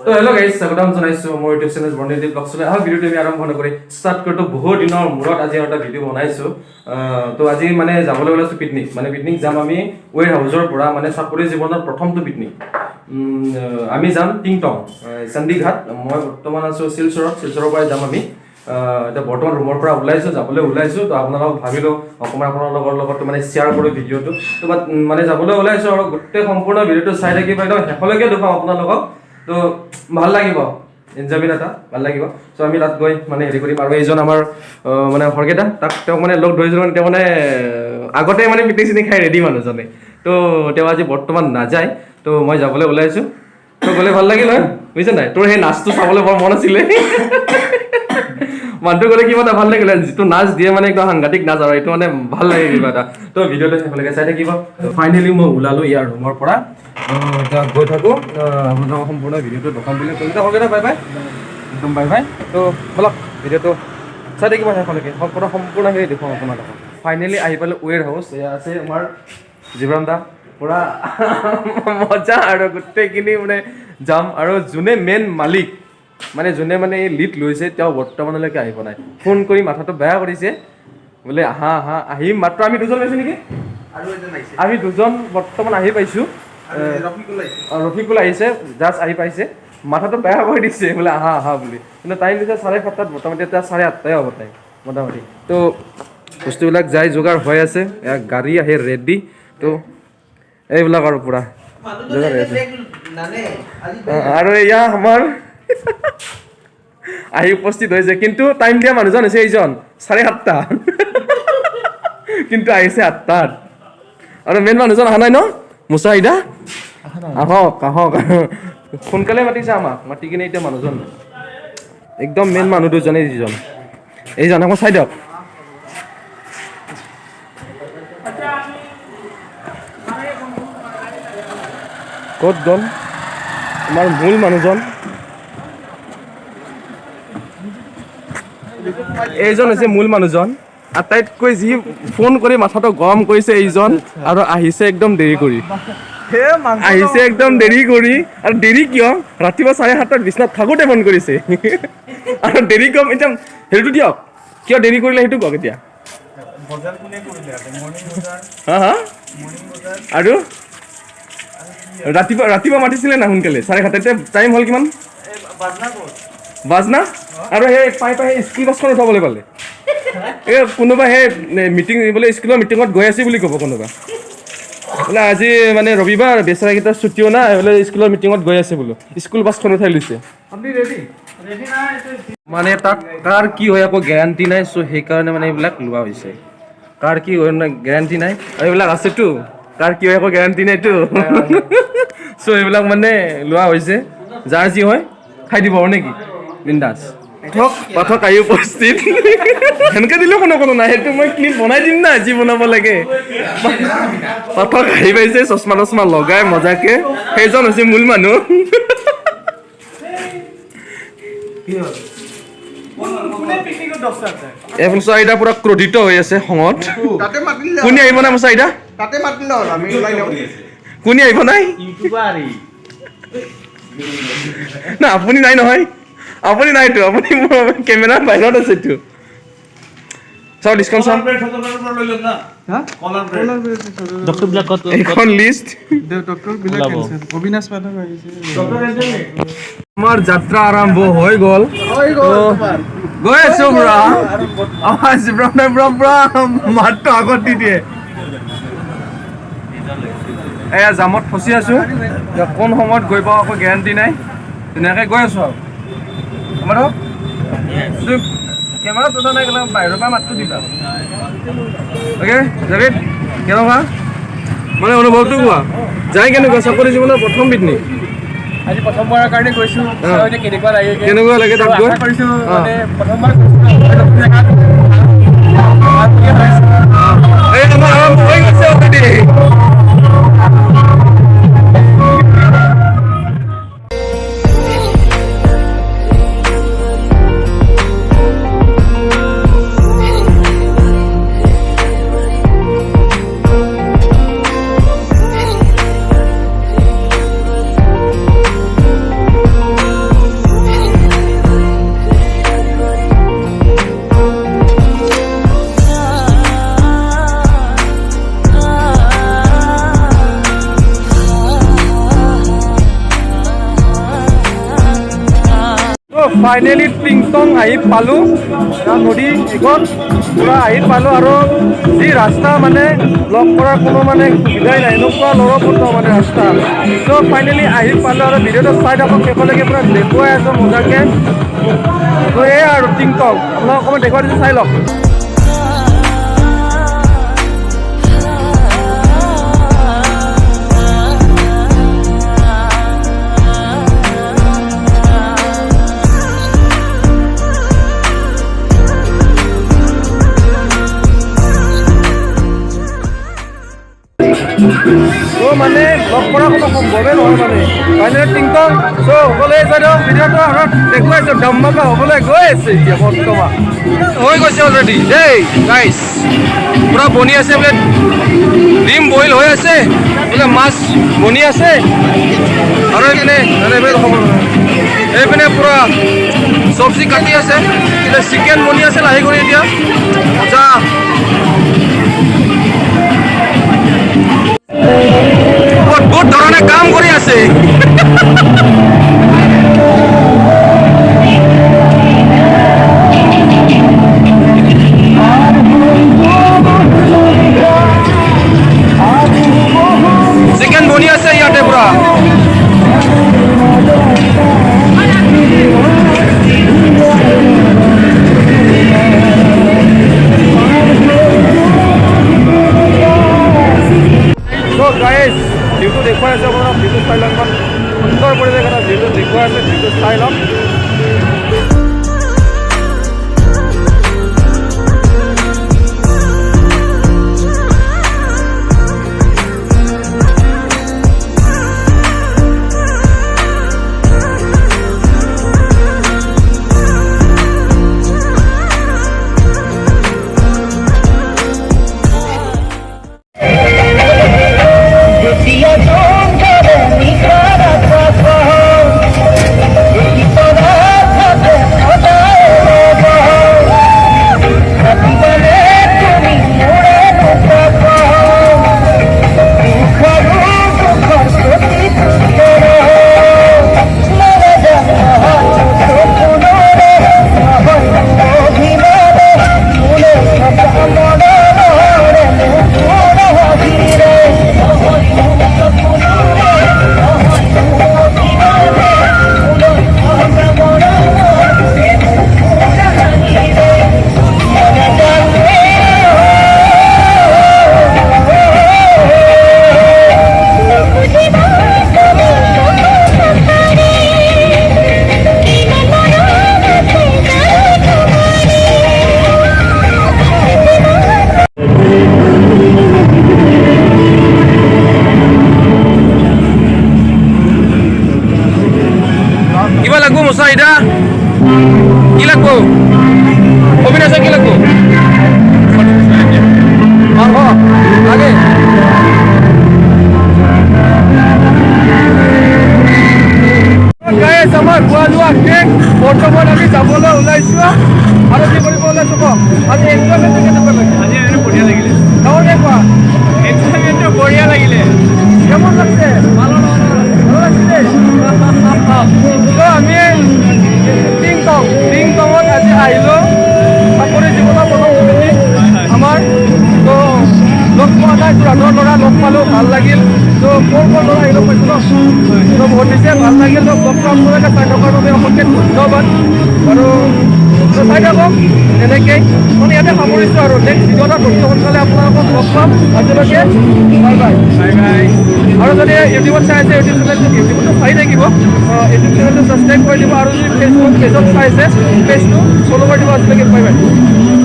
তো hello' guys, স্বাগতম জনাইছোঁ মোৰ ইউটিউব চেনেল বৰ্ণিল ব্লগছলৈ। ভিডিঅ'টো আমি আৰম্ভ কৰি ষ্টাৰ্ট কৰোঁ। বহুত দিনৰ মূৰত আজি এটা ভিডিঅ' বনাইছোঁ। তো আজি মানে যাবলৈ ওলাইছোঁ পিকনিক। পিকনিক যাম আমি ৱেৰ হাউচৰ পৰা, চাকৰি জীৱনৰ প্ৰথমটো পিকনিক। আমি যাম টিংটং চণ্ডীঘাট। মই বৰ্তমান আছোঁ শিলচৰৰ পৰাই যাম আমি। এতিয়া বৰ্তমান ৰুমৰ পৰা যাবলৈ ওলাইছোঁ। তো আপোনালোকক ভাবিলোঁ অকণমান আপোনালোকৰ লগত শ্বেয়াৰ কৰোঁ ভিডিঅ'টো। তো যাবলৈ ওলাইছোঁ আৰু গোটেই সম্পূৰ্ণ ভিডিঅ'টো চাই থাকিব, একদম শেষলৈকে দেখুৱাম আপোনালোকক। তো ভাল লাগিব, এনজয়মেণ্ট এটা ভাল লাগিব। চ' আমি তাত গৈ হেৰি কৰিম। আৰু এইজন আমাৰ সৰকেইটা, তেওঁক লগ ধৰিছিলোঁ। তেওঁ আগতে পিকনিক চিকনিক খাই ৰেডি মানুহজনে। তো তেওঁ আজি বৰ্তমান নাযায়। তো মই যাবলৈ ওলাইছোঁ। তো গ'লে ভাল লাগিল হয়, বুজিছে নাই? তোৰ সেই নাচটো চাবলৈ বৰ মন আছিলে। মানুহটো গ'লে কিবা এটা ভাল লাগিলে। যিটো নাচ দিয়ে একদম সাংঘাতিক নাচ, আৰু এইটো ভাল লাগে কিবা এটা। তো ভিডিঅ'টো শেষলৈকে চাই থাকিব। ফাইনেলি মই ওলালোঁ ইয়াৰ ৰুমৰ পৰা। এতিয়া গৈ থাকোঁ, আপোনালোকক সম্পূৰ্ণ ভিডিঅ'টো দেখাম বুলি কৈছে। সৰকেইটা বাই বাই, একদম বাই বাই। তো ব'লক ভিডিঅ'টো চাই থাকিব শেষলৈকে। সম্পূৰ্ণ হেৰি দেখুৱাম আপোনালোকক। ফাইনেলি আহি পালোঁ ৱেৰ হাউচ। এয়া আছে আমাৰ জীৱন দা। পুৰা মজা আৰু গোটেইখিনি যাম। আৰু যোনে মেইন মালিক, যোনে এই লিড লৈছে, তেওঁ বৰ্তমানলৈকে আহি পোৱা নাই। ফোন কৰি মাথাটো বেয়া কৰিছে, বোলে আহা আহা আহিম। মাত্ৰ আমি দুজন পাইছোঁ নেকি? আমি দুজন বৰ্তমান আহি পাইছোঁ। ৰফিকুল আহিছে, জাষ্ট আহি পাইছে। মাথাটো বেয়া কৰি দিছে, বোলে আহা আহা বুলি। কিন্তু টাইম দিছে 7:30, মোটামুটি এতিয়া 8:30 হ'ব টাইম মোটামুটি। তো বস্তুবিলাক যাই যোগাৰ হৈ আছে, গাড়ী আহি ৰেডি। তো এইবিলাক আৰু পুৰা যোগাৰ হৈ আছে। আৰু এয়া আমাৰ আহি উপস্থিত হৈছে। কিন্তু টাইম দিয়া মানুহজন হৈছে এইজন 7:30, কিন্তু আহিছে 8টাত। আৰু মেইন মানুহজন অহা নাই ন, মুছাহিদা? আহক আহক, সোনকালে মাতিছে আমাক। মাতি কিনে এতিয়া মানুহজন একদম মেইন মানুহ দুজনে, যিজন এইজন আকৌ চাই দিয়ক। ক'ত গ'ল আমাৰ মূল মানুহজন? এইজন হৈছে মূল মানুহজন। আটাইতকৈ যি ফোন কৰি মাথাটো গৰম কৰিছে এইজন, আৰু আহিছে একদম দেৰি কৰি। আৰু দেৰি কিয়? ৰাতিপুৱা 7:30 বিচনাত থাকোঁতে ফোন কৰিছে। আৰু দেৰি কম, এতিয়া হেৰিটো দিয়ক, কিয় দেৰি কৰিলে সেইটো কওক এতিয়া। হা হা? আৰু ৰাতিপুৱা মাতিছিলে না সোনকালে 7:30? এতিয়া টাইম হ'ল কিমান? বাজনা। আৰু সেই পাই স্কুল বাছখন উঠাবলৈ পালে। এই কোনোবা সেই মিটিং বোলে, স্কুলৰ মিটিঙত গৈ আছে বুলি ক'ব কোনোবা। বোলে আজি ৰবিবাৰ, বেচেৰাকেইটাৰ ছুটিও নাই, বোলে স্কুলৰ মিটিঙত গৈ আছে বোলো। স্কুল বাছখন উঠাই লৈছে। তাত কাৰ কি হয় আকৌ গেৰাণ্টি নাই। চ' সেইকাৰণে এইবিলাক লোৱা হৈছে। কাৰ কি হয় গেৰাণ্টি নাই, আৰু এইবিলাক আছেতো। কাৰ কি হয় আকৌ গেৰাণ্টি নাইতো। চ' এইবিলাক লোৱা হৈছে। যাৰ যি হয় খাই দিব আৰু নেকি, বিন্দাছ। পাঠক আহি উপস্থিত। সেনেকে দিলেও কোনো নাই, সেইটো মই ক্লিপ বনাই দিম না, যি বনাব লাগে। পাঠক আহি পাইছে চশমা তচমা লগাই মজাকে। সেইজন হৈছে মূল মানুহ। মুছাহিদা পুৰা ক্ৰোধিত হৈ আছে খঙত। কোনে আহিব নাই মুছাহিদা? কোনে আহিব নাই? না আপুনি নাই নহয়, আপুনি নাইতো, আপুনি কেমেৰাৰ বাহিৰত আছেতো। চাওঁ ডিছকাউণ্ট চাওঁ। এইখন লিষ্ট আমাৰ যাত্ৰা আৰম্ভ হৈ গ'ল। গৈ আছো পুৰা মাতটো আগত দি দিয়ে। এয়া জামত ফচি আছো, কোন সময়ত গৈ পাওঁ আকৌ গেৰাণ্টি নাই। ধুনীয়াকৈ গৈ আছো আৰু আমাৰ কেমেৰা তোলা নাই, বাহিৰৰ পৰা মাতটো দিবা। অ'কে জাভেদ, কেনেকুৱা অনুভৱটো কোৱা? যাই কেনেকুৱা চাকৰি জীৱনৰ প্ৰথম পিকনিক? আজি প্ৰথমবাৰৰ কাৰণে গৈছোঁ। কেনেকুৱা লাগে তাত গৈ? ফাইনেলি টিংটং আহি পালোঁ নদী এইখন পূৰা আহি পালোঁ আৰু যি ৰাস্তা মানে ব্লক কৰাৰ কোনো মানে সুবিধাই নাই এনেকুৱা লৰপত্ৰ মানে ৰাস্তা চ' ফাইনেলি আহি পালোঁ আৰু ভিডিঅ'টো চাই থাকক শেষলৈকে পূৰা দেখুৱাই আছোঁ মজাকৈ ত' এয়া আৰু টিংটং আপোনাক অকণমান দেখুৱাই দিছোঁ চাই লওক চ' মানে লগ কৰা কোনো সম্ভৱেই নহয় মানে ফাইনেলি টিংটং চ' সকলোৱে চাই ভিডিঅ'টো আৰু দেখুৱাইছোঁ ধমাকা হ'বলৈ গৈ আছে এতিয়া বৰ্তমান হৈ গৈছে অলৰেডি দেই গাইছ পূৰা বনি আছে বোলে ডিম বইল হৈ আছে বোলে মাছ বনি আছে আৰু এইপিনে পূৰা চব্জি কাটি আছে চিকেন বনি আছে লাহে কৰি এতিয়া মজা অদ্ভুত ধৰণে কাম কৰি আছে চিকেন বনি আছে ইয়াতে পুৰা গাইজ ভিউটো দেখুৱাই আছে আপোনাৰ ভিউটো চাই লওক ইমান সুন্দৰ পৰিৱেশ এটা ভিউটো দেখুৱাই আছে ভিউটো চাই লওক এটা কি লাগবো অবিনাশ কি লাগবো মাংস লাগে আমাৰ খোৱা লোৱা শেষ বৰ্তমান আমি যাবলৈ ওলাইছোঁ আৰু কি কৰিব ওলাইছোঁ কওক আজি এনজয়মেণ্টটো কেনেকুৱা লাগিলে আজি বঢ়িয়া লাগিলে গাঁৱতে কোৱা এনজয়মেণ্টটো বঢ়িয়া লাগিলে কেমন লাগছে ভালো লাগছে আমি টিংটঙত আজি আহিলোঁ চাকৰি জীৱনৰ প্ৰথম ছুটি আমাৰ তো লগ পোৱা নাই ৰাধৰ ল'ৰা লগ পালোঁ ভাল লাগিল তো ক'ৰ ল'ৰা আহিলোঁ পাইছোঁ ন তো বহুত বেছি ভাল লাগিল তো লগ পাম চাই থকাৰ বাবে অশেষ ধন্যবাদ আৰু চাই থাকক এনেকেই মানে ইয়াতে সামৰিছোঁ আৰু নেক্সট ভিডিঅ'টা অতি সোনকালে আপোনালোকক লগ পাম আজিলৈকে বাই বাই বাই বাই আৰু যদি ইউটিউবত চাই আছে ইউটিউবতো চাই থাকিব ইউটিউব চেনেলটো ছাবস্ক্ৰাইব কৰি দিব আৰু যদি ফেচবুক পেজত চাইছে পেজটো ফ'ল' কৰি দিব আজিলৈকে বাই বাই